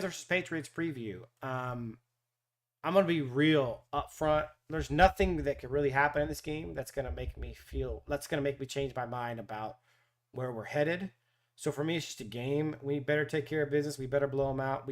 versus Patriots preview. I'm gonna be real upfront. There's nothing that could really happen in this game that's gonna make me change my mind about where we're headed. So for me, it's just a game. We better take care of business. We better blow them out.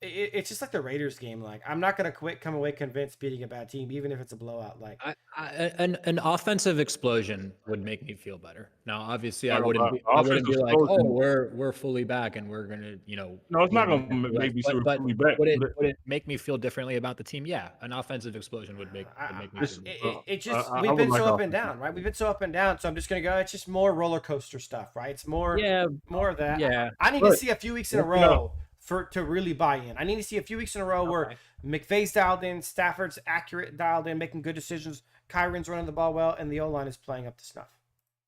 It's just like the Raiders game. Like I'm not gonna come away convinced beating a bad team, even if it's a blowout. Like An offensive explosion would make me feel better. Now, obviously, Not I gonna wouldn't lie. be I wouldn't Offensive be like, oh, explosion. we're fully back and we're gonna No, it's be not in the gonna NFC make West. me But fully back. would it make me feel differently about the team? Yeah, an offensive explosion would make me feel different. it just I we've would been like so up and offensive. down, right? We've been so up and down. So I'm just gonna go. It's just more roller coaster stuff, right? It's more Yeah, more of that. yeah. I need to Right. see a few weeks in a Working out. row to really buy in. I need to see a few weeks in a row where Okay. McVay's dialed in, Stafford's accurate, dialed in, making good decisions. Kyron's running the ball well, and the O line is playing up to snuff.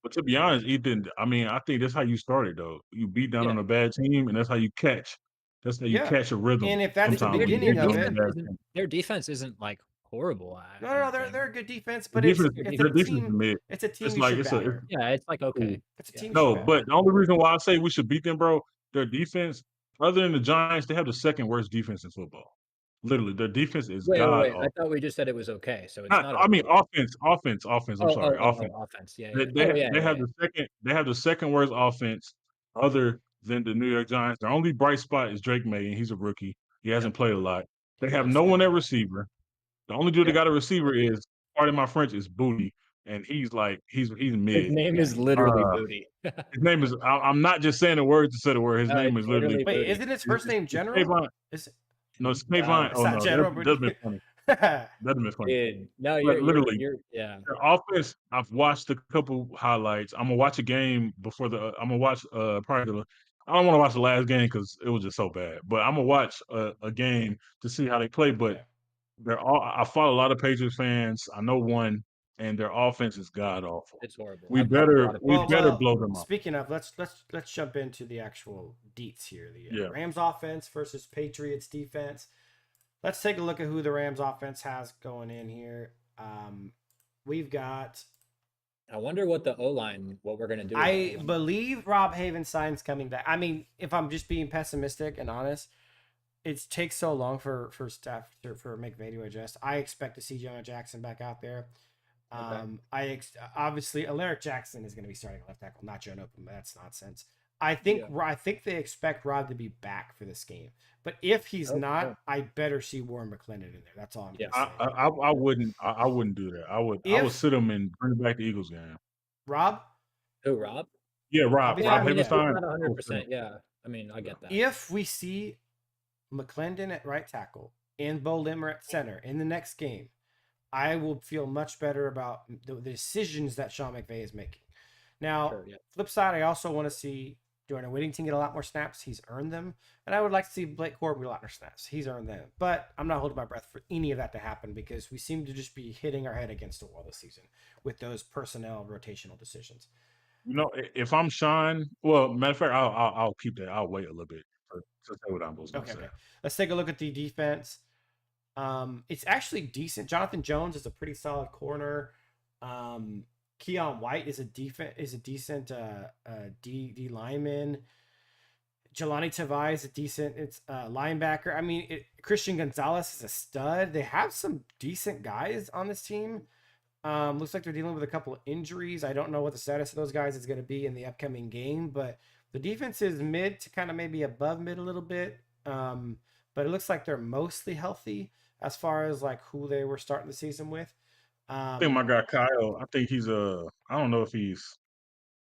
But to be honest, Ethan, I mean, I think that's how you started though. You beat down Yeah. on a bad team, and that's how you catch. That's how you Yeah. catch a rhythm. And if that's the Sometimes when you beginning beat of down on a it, bad team. Their defense isn't like horrible. I no, don't they're think. a good defense, The but defense, it's their a defense is team. mid. It's a team It's you like should it's a batter. Yeah, it's like okay. It's a team you no. should But batter. the only reason why I say we should beat them, bro, their defense, other than the Giants, they have the second worst defense in football. Literally, their defense is god Wait. I awful. thought we just said it was okay, so it's Not, not I mean, okay. offense. I'm sorry, offense. Offense. Yeah, They yeah. they, Oh, ha- yeah, they yeah, have yeah. the second worst offense, other than the New York Giants. Their only bright spot is Drake May, and he's a rookie. He Yep. hasn't played a lot. They He have looks no good, one at though. receiver. The only dude that Yep. got a receiver is, pardon my French, is Booty, and he's His mid. name Yeah, is literally Uh, Booty. his name is. I'm not just saying the word to say the word. His name It's is literally. literally Wait, Booty. isn't his first name It's General? Kayvon. Is No, it's No, Kayvon. it's Oh not no, General, that doesn't but been funny. yeah, Doesn't been funny. dude. No, But literally, you're yeah. their offense, I've watched a couple highlights. I'm gonna watch a game before the. I'm gonna watch probably the. I don't want to watch the last game because it was just so bad. But I'm gonna watch a game to see how they play. But they're all. I follow a lot of Patriots fans. I know one, and their offense is god awful. It's horrible. We I've talked to a lot better of we people. better blow them up. Speaking of, let's jump into the actual deets here. The Yeah. Rams offense versus Patriots defense. Let's take a look at who the Rams offense has going in here. We've got. I wonder what we're gonna do. I believe Rob Havenstein's coming back. I mean, if I'm just being pessimistic and honest, it takes so long for for McVay to adjust. I expect to see Jonah Jackson back out there. Okay. Obviously Alaric Jackson is going to be starting at left tackle, not Joe Noteboom. That's nonsense. I think they expect Rob to be back for this game, but if he's not, I better see Warren McClendon in there. That's all I'm going to say. I wouldn't do that. I would sit him and bring back the Eagles game. Rob? Who, Rob? Yeah, Rob. Yeah, Rob I mean, It's Havenstein. not 100%. Yeah, I mean, I get that. If we see McClendon at right tackle and Bo Limmer at center in the next game, I will feel much better about the decisions that Sean McVay is making. Now, flip side, I also want to see Jordan Whittington get a lot more snaps. He's earned them. And I would like to see Blake Corbin get a lot more snaps. He's earned them. But I'm not holding my breath for any of that to happen because we seem to just be hitting our head against the wall this season with those personnel rotational decisions. You know, if I'm Sean, well, matter of fact, I'll keep that. I'll wait a little bit to say what I'm supposed to say. Okay. Let's take a look at the defense. It's actually decent. Jonathan Jones is a pretty solid corner. Keon White is a decent D lineman. Jelani Tavai is a decent linebacker. I mean, Christian Gonzalez is a stud. They have some decent guys on this team. Looks like they're dealing with a couple of injuries. I don't know what the status of those guys is going to be in the upcoming game, but the defense is mid to kind of maybe above mid a little bit. But it looks like they're mostly healthy as far as like who they were starting the season with. I think my guy Kyle. I think he's I don't know if he's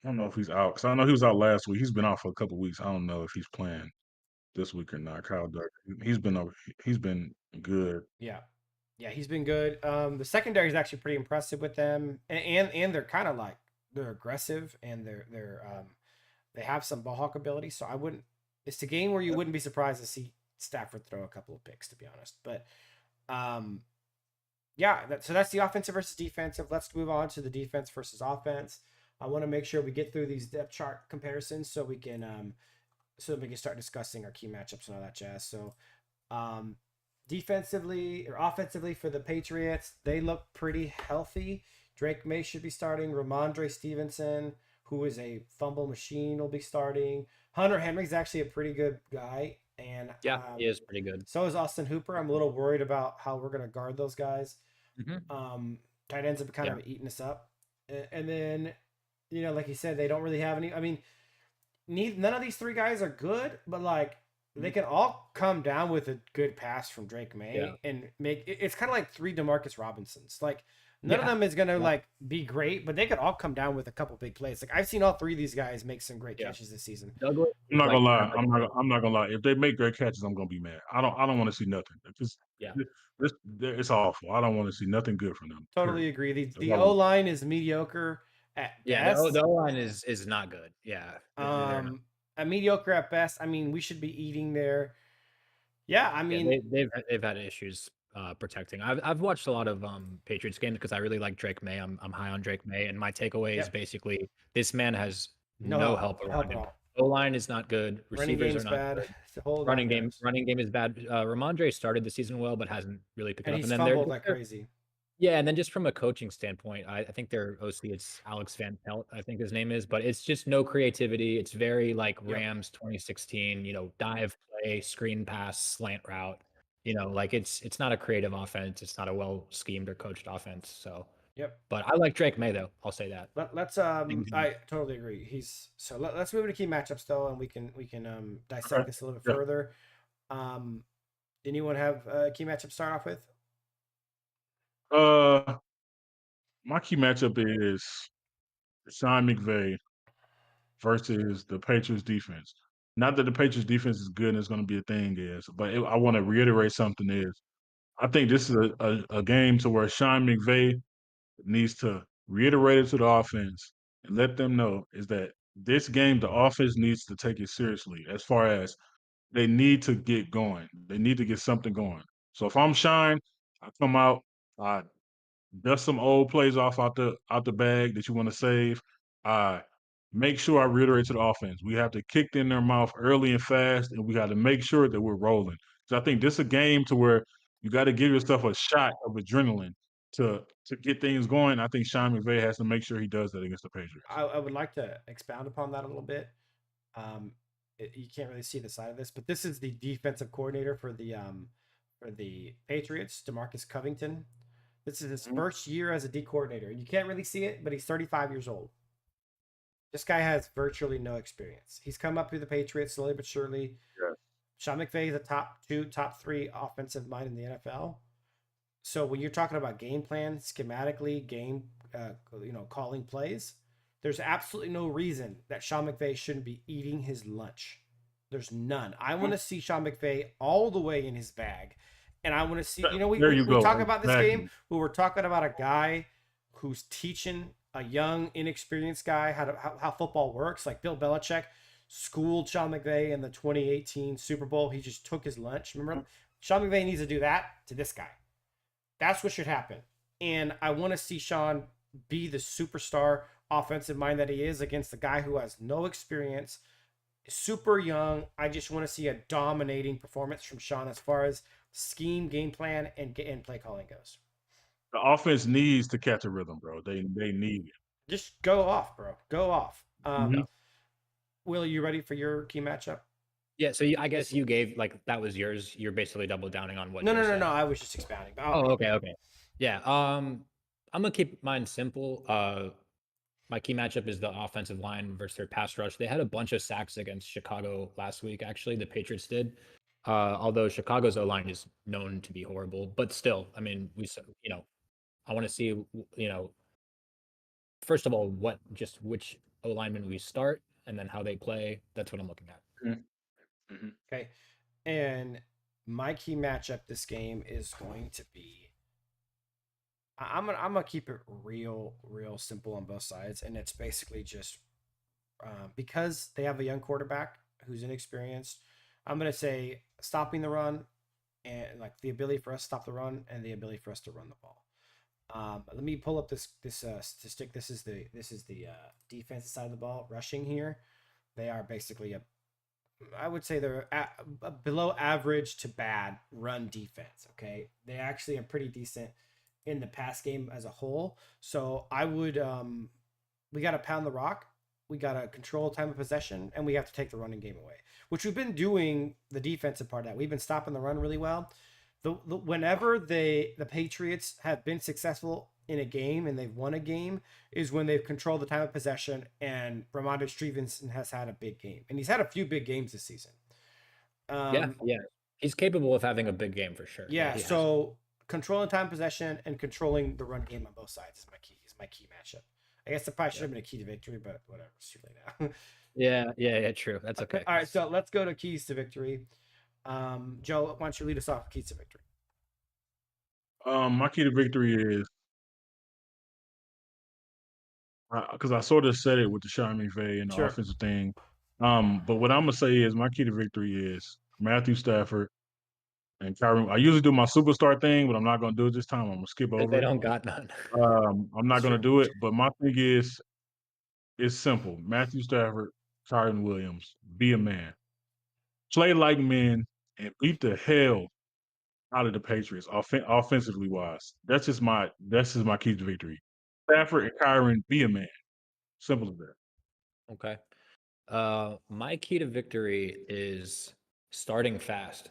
out because I know he was out last week. He's been out for a couple of weeks. I don't know if he's playing this week or not. Kyle Duggar. He's been good. Yeah, he's been good. The secondary is actually pretty impressive with them, and they're kind of like they're aggressive and they have some ball hawk ability. So I wouldn't. It's a game where you wouldn't be surprised to see Stafford throw a couple of picks, to be honest. But so that's the offensive versus defensive. Let's move on to the defense versus offense. I want to make sure we get through these depth chart comparisons so we can start discussing our key matchups and all that jazz. So defensively or offensively for the Patriots, they look pretty healthy. Drake May should be starting. Ramondre Stevenson, who is a fumble machine, will be starting. Hunter Henry's actually a pretty good guy, and Yeah, he is pretty good. so is Austin Hooper. I'm a little worried about how we're going to guard those guys. Mhm. Tight ends have kind Yeah. of eaten us up, and then like you said, they don't really have any. I mean, none of these three guys are good, but like they can all come down with a good pass from Drake Mm-hmm. Yeah. May and make it's kind of like three DeMarcus Robinsons. Like none of Yeah. them is gonna Yeah. like be great, but they could all come down with a couple big plays. Like I've seen all three of these guys make some great Yeah. catches this season. Douglas I'm is not like gonna lie. kind of like I'm not gonna lie. If they make great catches, I'm gonna be mad. I don't want to see nothing. yeah. This, it's awful. I don't want to see nothing good from them. Totally Period. agree. That's The all O I'm- line is mediocre at Yeah, the best. O-line is not good. Yeah. They're not. A mediocre at best. I mean, we should be eating there. Yeah, I Yeah, mean, they've had issues protecting. I've watched a lot of Patriots games because I really like Drake May. I'm high on Drake May, and my takeaway is yep, basically this man has no no help, help help around at him. all. O-line is not good. Running Receivers are game's not bad. good. It's a whole nine yards. Running game is bad. Ramondre started the season well, but hasn't really picked And it up. he's And then fumbled like crazy. yeah, and then just from a coaching standpoint, I think their OC, it's Alex Van Pelt, I think his name is, but it's just no creativity. It's very like Yep. Rams 2016, dive play, screen pass, slant route. Like it's not a creative offense. It's not a well schemed or coached offense. So, Yep. but I like Drake May though. I'll say that. Let's Things- I totally agree. Let's move into key matchups though, and we can dissect Okay. this a little bit Yeah. further. Anyone have a key matchup to start off with? My key matchup is Sean McVay versus the Patriots defense. Not that the Patriots defense is good and it's going to be a thing but I want to reiterate something is I think this is a game to where Sean McVay needs to reiterate it to the offense and let them know is that this game the offense needs to take it seriously as far as they need to get going. They need to get something going. So if I'm Shine, I come out, I dust some old plays off out the bag that you want to save. I make sure I reiterate to the offense. We have to kick in their mouth early and fast, and we got to make sure that we're rolling. So I think this is a game to where you got to give yourself a shot of adrenaline to get things going. I think Sean McVay has to make sure he does that against the Patriots. I would like to expound upon that a little bit. Um, you can't really see the side of this, but this is the defensive coordinator for the Patriots, Demarcus Covington. This is his Mhm. first year as a D coordinator, and you can't really see it, but he's 35 years old. This guy has virtually no experience. He's come up through the Patriots slowly but surely. Yeah. Sean McVay is a top 3 offensive mind in the NFL. So when you're talking about game plan, schematically, calling plays, there's absolutely no reason that Sean McVay shouldn't be eating his lunch. There's none. I want to see Sean McVay all the way in his bag. And I want to see, There you we go. talk about this Exactly. game where we're talking about a guy who's teaching a young, inexperienced guy how football works. Like Bill Belichick schooled Sean McVay in the 2018 Super Bowl. He just took his lunch. Remember? Sean McVay needs to do that to this guy. That's what should happen. And I want to see Sean be the superstar offensive mind that he is against the guy who has no experience, super young. I just want to see a dominating performance from Sean as far as scheme, game plan, and play calling goes. The offense needs to catch a rhythm, bro. They need it. Just go off, bro. Go off. Mhm. Will, you ready for your key matchup? Yeah, so I guess you gave like that was yours. You're basically double downing on what No, you no, were no, saying. no. I was just expounding. Oh, okay. Yeah. I'm gonna keep mine simple. My key matchup is the offensive line versus their pass rush. They had a bunch of sacks against Chicago last week. Actually, the Patriots did. Although Chicago's O line is known to be horrible, but still, I mean, I want to see, first of all, which O lineman we start, and then how they play. That's what I'm looking at. Mhm. Okay. And my key matchup this game is going to be I'm gonna keep it real simple on both sides, and it's basically just because they have a young quarterback who's inexperienced. I'm gonna say stopping the run and like the ability for us to stop the run and the ability for us to run the ball. Let me pull up this statistic. This is the defensive side of the ball rushing here. They are basically I would say they're a below average to bad run defense. Okay, they actually are pretty decent in the pass game as a whole. So I would we got to pound the rock. we gotta control time of possession, and we have to take the running game away, which we've been doing the defensive part of that. We've been stopping the run really well. Whenever the Patriots have been successful in a game and they've won a game is when they've controlled the time of possession, and Ramondre Stevenson has had a big game, and he's had a few big games this season. Yeah. He's capable of having a big game for sure. Yeah, he has. so controlling time possession and controlling the run game on both sides is my key matchup. I guess it probably should have been a key to victory, but whatever, it's too late now. Yeah, true. That's okay. All right, so let's go to keys to victory. Joe, why don't you lead us off with keys to victory? My key to victory is because I sort of said it with the Sean McVay and the Sure. offensive thing. But what I'm gonna say is my key to victory is Matthew Stafford and Kyron. I usually do my superstar thing, but I'm not gonna do it this time. I'm gonna skip over They it. don't got none. I'm not gonna Sure. do it. But my thing is, it's simple. Matthew Stafford, Kyron Williams, be a man, play like men, and beat the hell out of the Patriots offensively wise. That's just my key to victory. Stafford and Kyron, be a man. Simple as that. Okay. My key to victory is starting fast.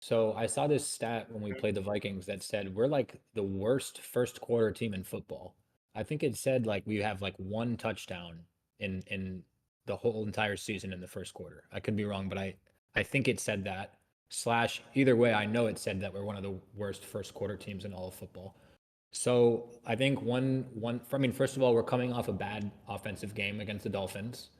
So I saw this stat when we played the Vikings that said we're like the worst first quarter team in football. I think it said like we have like one touchdown in the whole entire season in the first quarter. I could be wrong, but I think it said that. Slash either way, I know it said that we're one of the worst first quarter teams in all of football. So I think I mean, first of all, we're coming off a bad offensive game against the Dolphins.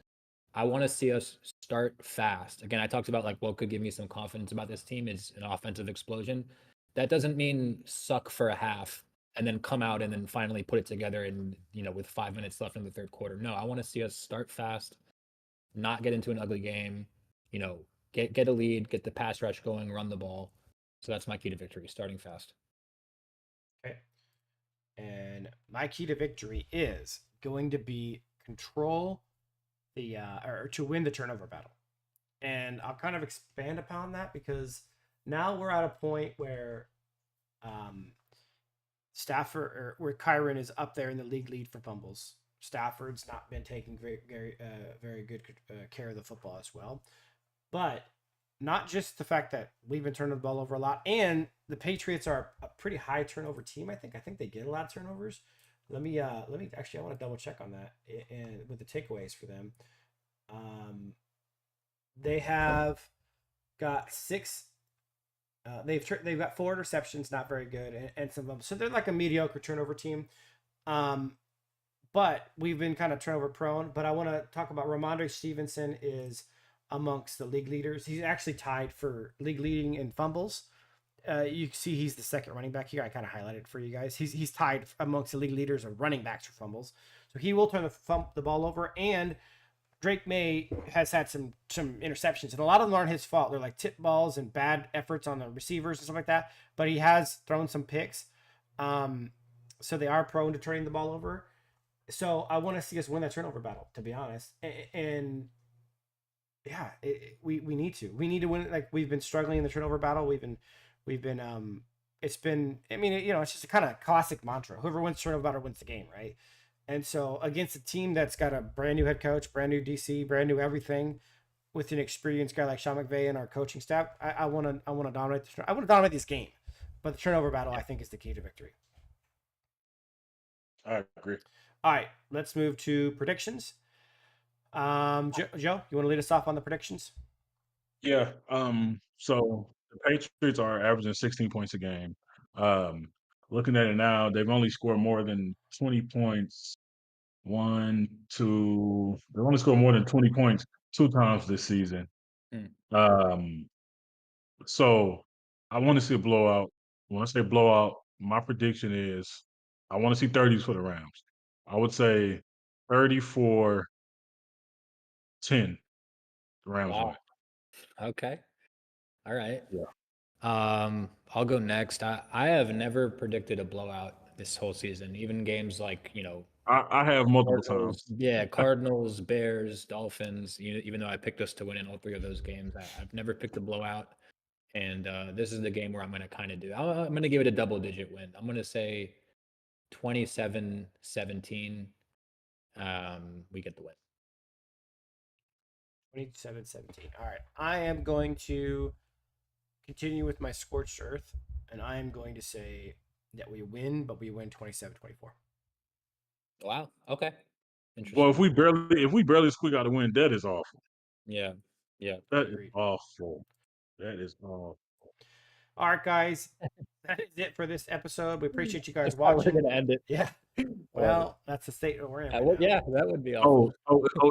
I want to see us start fast. Again, I talked about like what could give me some confidence about this team is an offensive explosion. That doesn't mean suck for a half and then come out and then finally put it together and with 5 minutes left in the third quarter. No, I want to see us start fast, not get into an ugly game, get a lead, get the pass rush going, run the ball. So that's my key to victory, starting fast. Okay. And my key to victory is going to be control or to win the turnover battle. And I'll kind of expand upon that because now we're at a point where Stafford or where Kyron is up there in the league lead for fumbles. Stafford's not been taking very good care of the football as well. But not just the fact that we've been turning the ball over a lot, and the Patriots are a pretty high turnover team. I think they get a lot of turnovers. Let me actually I want to double check on that and with the takeaways for them. They have got six. They've got 4 interceptions, not very good, and some of them. So they're like a mediocre turnover team. But we've been kind of turnover prone. But I want to talk about Ramondre Stevenson is amongst the league leaders. He's actually tied for league leading in fumbles. You can see he's the second running back here. I kind of highlighted it for you guys. He's tied amongst the league leaders of running backs for fumbles. So he will turn the ball over. And Drake May has had some interceptions, and a lot of them aren't his fault. They're like tip balls and bad efforts on the receivers and stuff like that. But he has thrown some picks, so they are prone to turning the ball over. So I want to see us win that turnover battle, to be honest. And yeah, we need to. We need to win. Like we've been struggling in the turnover battle. We've been. It's been. I mean, it's just a kind of classic mantra. Whoever wins turnover battle wins the game, right? And so against a team that's got a brand new head coach, brand new DC, brand new everything, with an experienced guy like Sean McVay and our coaching staff, I want to dominate. I want to dominate this game, but the turnover battle I think is the key to victory. I agree. All right, let's move to predictions. Joe, you want to lead us off on the predictions? Yeah. So the Patriots are averaging 16 points a game. Looking at it now, they've only scored more than 20 points. They've only scored more than 20 points 2 times this season. Mm. So I want to see a blowout. When I say blowout, my prediction is I want to see 30s for the Rams. I would say 34-10. The Rams win. Wow. Okay. All right. Yeah. I'll go next. I have never predicted a blowout this whole season. Even games like, I have multiple Cardinals, times. yeah, Cardinals, Bears, Dolphins, even though I picked us to win in all 3 of those games, I've never picked a blowout. And this is the game where I'm going to kind of I'm going to give it a double-digit win. I'm going to say 27-17. We get the win. 27-17. All right. I am going to continue with my scorched earth, and I am going to say that we win, but we win 27-24. Wow. Okay. Well, Interesting. if we barely squeak out a win, that is awful. Yeah. Yeah. That is Agreed. awful. That is awful. All right, guys. That is it for this episode. We appreciate you guys That's how we're watching. gonna end it. Yeah. Well, that's the state we're in right now. Yeah, that would be awful.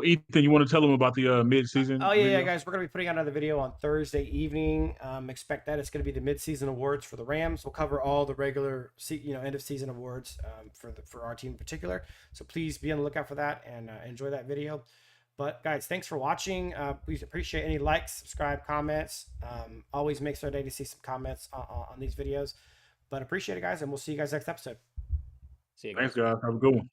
Ethan, you want to tell them about the mid-season? Oh yeah, video? guys. We're gonna be putting out another video on Thursday evening. Expect that it's gonna be the mid-season awards for the Rams. We'll cover all the regular, end of season awards for our team in particular. So please be on the lookout for that and enjoy that video. But guys, thanks for watching. We appreciate any likes, subscribe, comments. Always makes our day to see some comments on these videos. But appreciate it, guys, and we'll see you guys next episode. See you guys. Thanks, guys. Have a good one.